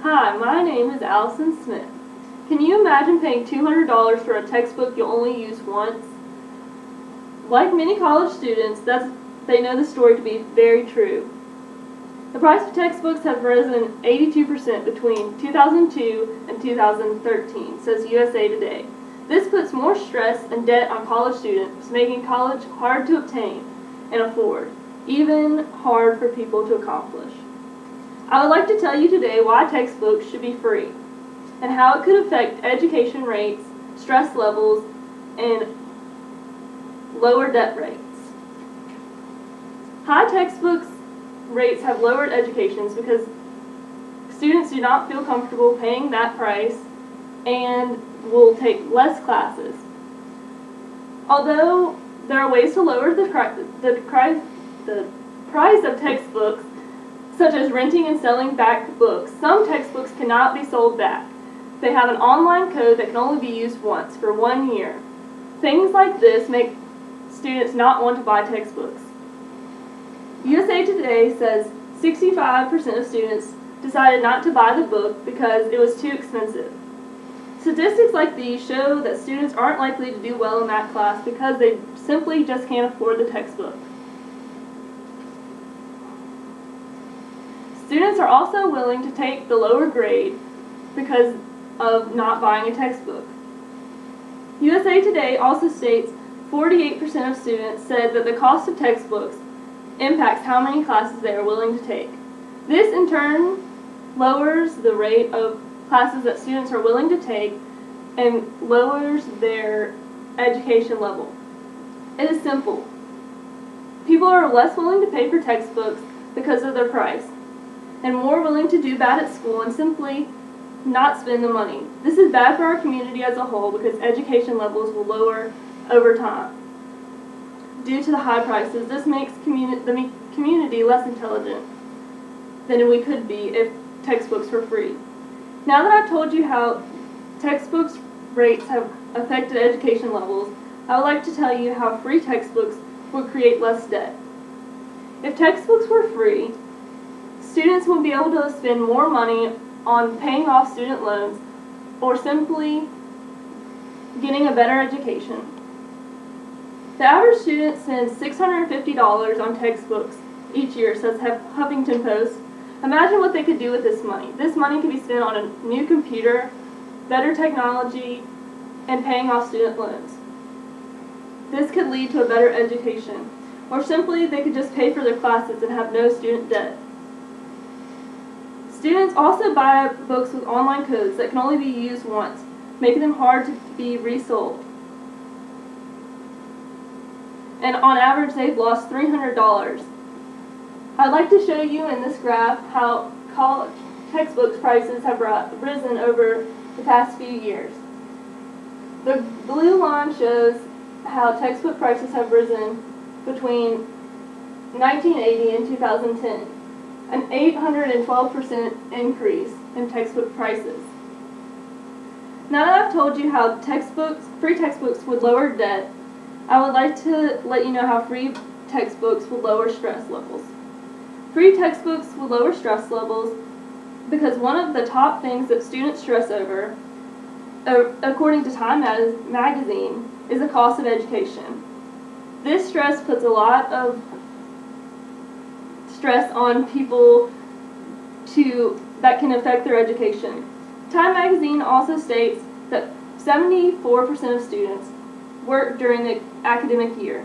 Hi, my name is Allison Smith. Can you imagine paying $200 for a textbook you'll only use once? Like many college students, they know the story to be very true. The price of textbooks have risen 82% between 2002 and 2013, says USA Today. This puts more stress and debt on college students, making college hard to obtain and afford, even hard for people to accomplish. I would like to tell you today why textbooks should be free and how it could affect education rates, stress levels, and lower debt rates. High textbooks rates have lowered educations because students do not feel comfortable paying that price and will take less classes. Although there are ways to lower the price of textbooks, such as renting and selling back books, some textbooks cannot be sold back. They have an online code that can only be used once for 1 year. Things like this make students not want to buy textbooks. USA Today says 65% of students decided not to buy the book because it was too expensive. Statistics like these show that students aren't likely to do well in that class because they simply just can't afford the textbook. Students are also willing to take the lower grade because of not buying a textbook. USA Today also states 48% of students said that the cost of textbooks impacts how many classes they are willing to take. This in turn lowers the rate of classes that students are willing to take and lowers their education level. It is simple. People are less willing to pay for textbooks because of their price, and more willing to do bad at school and simply not spend the money. This is bad for our community as a whole because education levels will lower over time. Due to the high prices, this makes the community less intelligent than we could be if textbooks were free. Now that I've told you how textbooks rates have affected education levels, I would like to tell you how free textbooks would create less debt. If textbooks were free, students would be able to spend more money on paying off student loans or simply getting a better education. The average student spends $650 on textbooks each year, says Huffington Post. Imagine what they could do with this money. This money could be spent on a new computer, better technology, and paying off student loans. This could lead to a better education, or simply they could just pay for their classes and have no student debt. Students also buy books with online codes that can only be used once, making them hard to be resold. And on average, they've lost $300. I'd like to show you in this graph how college textbooks prices have risen over the past few years. The blue line shows how textbook prices have risen between 1980 and 2010, an 812% increase in textbook prices. Now that I've told you how free textbooks would lower debt, I would like to let you know how free textbooks would lower stress levels. Free textbooks would lower stress levels because one of the top things that students stress over, according to Time magazine, is the cost of education. This stress puts a lot of stress on people that can affect their education. Time magazine also states that 74% of students work during the academic year,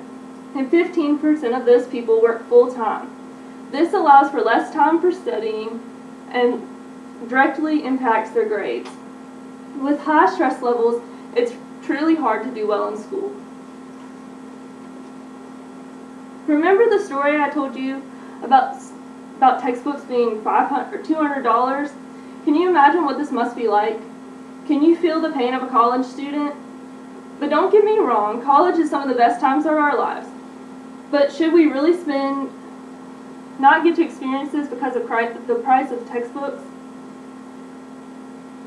and 15% of those people work full-time. This allows for less time for studying and directly impacts their grades. With high stress levels, it's truly hard to do well in school. Remember the story I told you about textbooks being $500 or $200? Can you imagine what this must be like? Can you feel the pain of a college student? But don't get me wrong, college is some of the best times of our lives. But should we really not get to experience this because of the price of textbooks?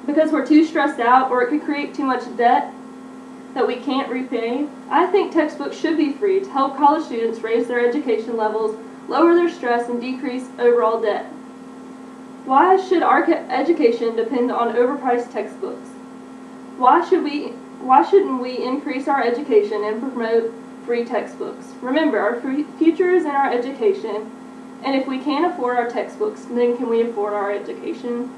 Because we're too stressed out, or it could create too much debt that we can't repay? I think textbooks should be free to help college students raise their education levels, lower their stress, and decrease overall debt. Why should our education depend on overpriced textbooks? Why shouldn't we increase our education and promote free textbooks? Remember, our future is in our education, and if we can't afford our textbooks, then can we afford our education?